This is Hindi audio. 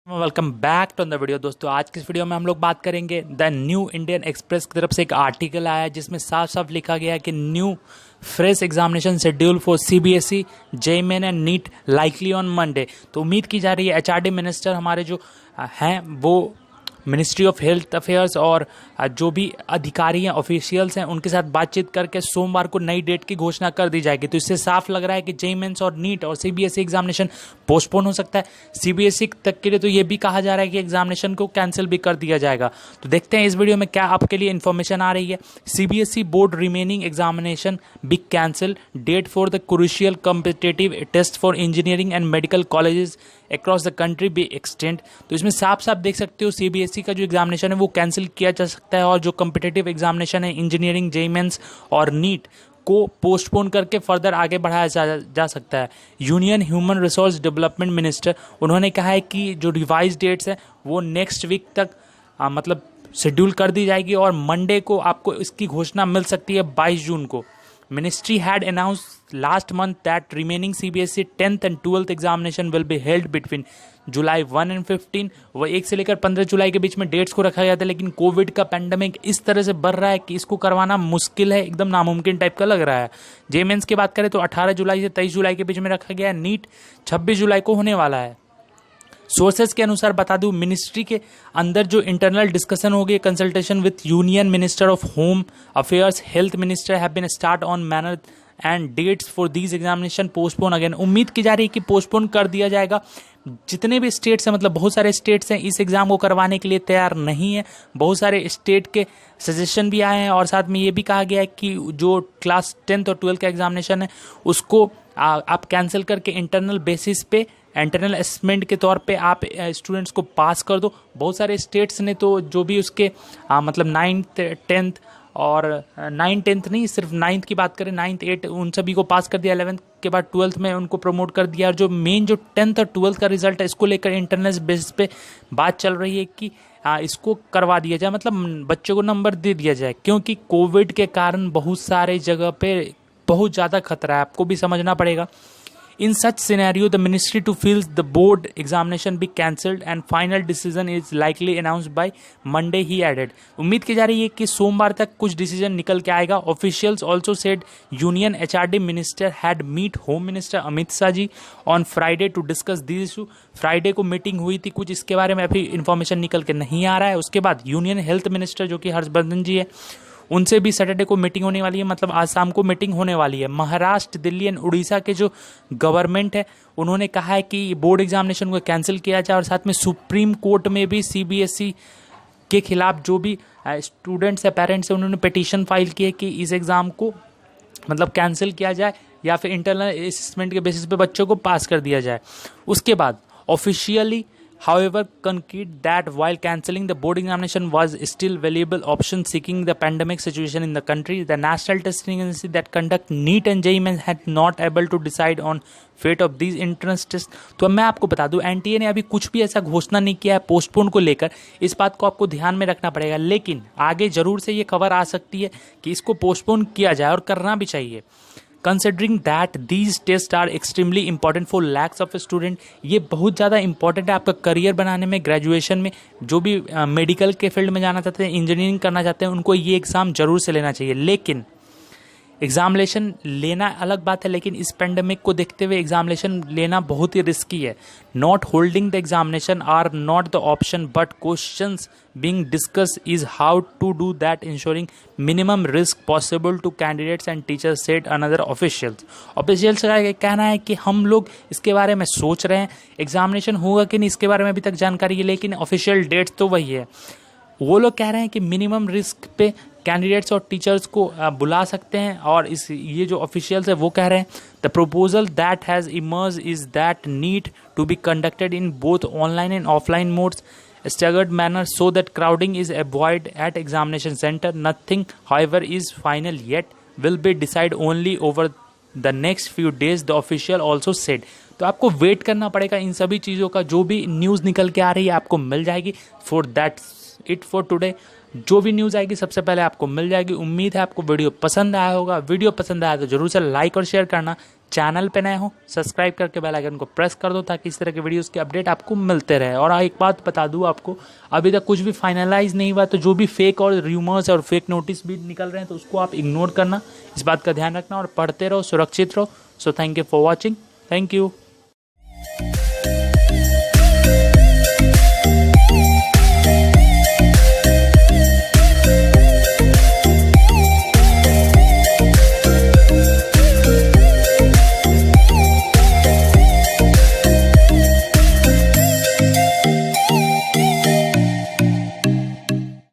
Welcome back to the video. दोस्तों आज की इस वीडियो में हम लोग बात करेंगे द न्यू इंडियन एक्सप्रेस की तरफ से एक आर्टिकल आया है जिसमें साफ साफ लिखा गया है कि new fresh examination schedule for CBSE JEE and NEET likely on Monday. तो उम्मीद की जा रही है एचआरडी मिनिस्टर हमारे जो हैं वो मिनिस्ट्री ऑफ हेल्थ अफेयर्स और जो भी अधिकारी हैं ऑफिशियल्स हैं उनके साथ बातचीत करके सोमवार को नई डेट की घोषणा कर दी जाएगी। तो इससे साफ लग रहा है कि जेईई मेंस और नीट और सीबीएसई एग्जामिनेशन पोस्टपोन हो सकता है। सीबीएसई तक के लिए तो ये भी कहा जा रहा है कि एग्जामिनेशन को कैंसिल भी कर दिया जाएगा। तो देखते हैं इस वीडियो में क्या आपके लिए इन्फॉर्मेशन आ रही है। CBSE board remaining examination be cancel, date for the crucial competitive test for engineering and medical colleges across the country be extend. तो इसमें साफ साफ देख सकते हो सीबीएसई का जो एग्जामिनेशन है वो कैंसिल किया जा सकता है और जो कॉम्पिटिटिव एग्जामिनेशन है इंजीनियरिंग जेईई मेंस और नीट को पोस्टपोन करके फर्दर आगे बढ़ाया जा सकता है। Union human resource development minister उन्होंने कहा है कि जो रिवाइज डेट्स है वो नेक्स्ट वीक तक मतलब शेड्यूल कर दी जाएगी और मंडे को आपको इसकी घोषणा मिल सकती है 22 जून को। Ministry had announced last month that remaining CBSE 10th and 12th examination will be held between July 1 and 15। वो 1 से लेकर 15 जुलाई के बीच में डेट्स को रखा गया था, लेकिन कोविड का पेंडेमिक इस तरह से बढ़ रहा है कि इसको करवाना मुश्किल है, एकदम नामुमकिन टाइप का लग रहा है। जेईई मेंस की बात करें तो 18 जुलाई से 23 जुलाई के बीच में रखा गया है। नीट 26 जुलाई को होने वाला है। सोर्सेज के अनुसार बता दूं मिनिस्ट्री के अंदर जो इंटरनल डिस्कशन होगी consultation with union minister of home affairs, health minister have been start on manner and dates for these examination postpone again. उम्मीद की जा रही है कि पोस्टपोन कर दिया जाएगा। जितने भी स्टेट्स हैं मतलब बहुत सारे स्टेट्स हैं इस एग्जाम को करवाने के लिए तैयार नहीं है। बहुत सारे स्टेट के सजेशन भी आए हैं और साथ में ये भी कहा गया है कि जो क्लास 10th और 12th का एग्जामिनेशन है उसको आप कैंसिल करके इंटरनल बेसिस पे इंटरनल असेसमेंट के तौर पे आप स्टूडेंट्स को पास कर दो। बहुत सारे स्टेट्स ने तो जो भी उसके मतलब 9th 10th और 9th 10th नहीं सिर्फ 9th की बात करें 9th 8th उन सभी को पास कर दिया। 11th के बाद 12th में उनको प्रमोट कर दिया। और जो मेन जो 10th और 12th का रिजल्ट है इसको लेकर इंटरनल बेसिस पे बात चल रही है कि इसको करवा दिया जाए, मतलब बच्चों को नंबर दे दिया जाए, क्योंकि कोविड के कारण बहुत सारे जगह पे बहुत ज़्यादा खतरा है, आपको भी समझना पड़ेगा। In such scenario, the ministry to feels the board examination be cancelled and final decision is likely announced by Monday, he added। उम्मीद की जा रही है कि सोमवार तक कुछ डिसीजन निकल के आएगा। Officials also said Union HRD minister had meet Home Minister Amit Shah ji on Friday to discuss this issue। Friday को मीटिंग हुई थी, कुछ इसके बारे में अभी इन्फॉर्मेशन निकल के नहीं आ रहा है। उसके बाद यूनियन हेल्थ मिनिस्टर जो कि हर्षवर्धन जी है उनसे भी सैटरडे को मीटिंग होने वाली है, मतलब आज शाम को मीटिंग होने वाली है। महाराष्ट्र, दिल्ली एंड उड़ीसा के जो गवर्नमेंट है उन्होंने कहा है कि बोर्ड एग्जामिनेशन को कैंसिल किया जाए और साथ में सुप्रीम कोर्ट में भी सीबीएसई के खिलाफ जो भी स्टूडेंट्स है पेरेंट्स है उन्होंने पिटीशन फाइल की है कि इस एग्ज़ाम को मतलब कैंसिल किया जाए या फिर इंटरनल असेसमेंट के बेसिस पे बच्चों को पास कर दिया जाए। उसके बाद officially however concede that while cancelling the board examination was still valuable option seeking the pandemic situation in the country, the national testing agency that conduct NEET and JEE Mains had not able to decide on fate of these entrance tests। तो मैं आपको बता दूं एनटीए ने अभी कुछ भी ऐसा घोषणा नहीं किया है पोस्टपोन को लेकर, इस बात को आपको ध्यान में रखना पड़ेगा। लेकिन आगे जरूर से ये खबर आ सकती है कि इसको पोस्टपोन किया जाए और करना भी चाहिए। Considering that these test are extremely important for lakhs of student, ये बहुत ज़्यादा इंपॉर्टेंट है आपका करियर बनाने में, ग्रेजुएशन में। जो भी मेडिकल के फील्ड में जाना चाहते हैं, इंजीनियरिंग करना चाहते हैं, उनको ये एग्ज़ाम जरूर से लेना चाहिए। लेकिन एग्जामिनेशन लेना अलग बात है, लेकिन इस पेंडेमिक को देखते हुए एग्जामिनेशन लेना बहुत ही रिस्की है। Not holding the examination are not the option but questions being discuss is how to do that ensuring minimum risk possible to candidates and teachers said another officials. Officials का कहना है कि हम लोग इसके बारे में सोच रहे हैं, एग्जामिनेशन होगा कि नहीं इसके बारे में अभी तक जानकारी है, लेकिन ऑफिशियल डेट्स तो वही है। वो लोग कह रहे हैं कि मिनिमम रिस्क पे कैंडिडेट्स और टीचर्स को बुला सकते हैं और ये जो ऑफिशियल्स है वो कह रहे हैं the proposal that has emerge is that need to be conducted in both online and offline modes staggered manner so that crowding is avoided at examination center। Nothing however is final yet, will be decided only over the next few days, the official also said। तो आपको वेट करना पड़ेगा इन सभी चीज़ों का, जो भी न्यूज़ निकल के आ रही है आपको मिल जाएगी। For that's it for today. जो भी न्यूज़ आएगी सबसे पहले आपको मिल जाएगी। उम्मीद है आपको वीडियो पसंद आया होगा। वीडियो पसंद आया तो जरूर से लाइक और शेयर करना। चैनल पे नए हो सब्सक्राइब करके बेल आइकन को प्रेस कर दो ताकि इस तरह के वीडियोस के अपडेट आपको मिलते रहे। और एक बात बता दूं आपको, अभी तक कुछ भी फाइनलाइज नहीं हुआ, तो जो भी फेक और र्यूमर्स और फेक नोटिस भी निकल रहे हैं तो उसको आप इग्नोर करना, इस बात का ध्यान रखना और पढ़ते रहो, सुरक्षित रहो। So thank you for watching. Thank you.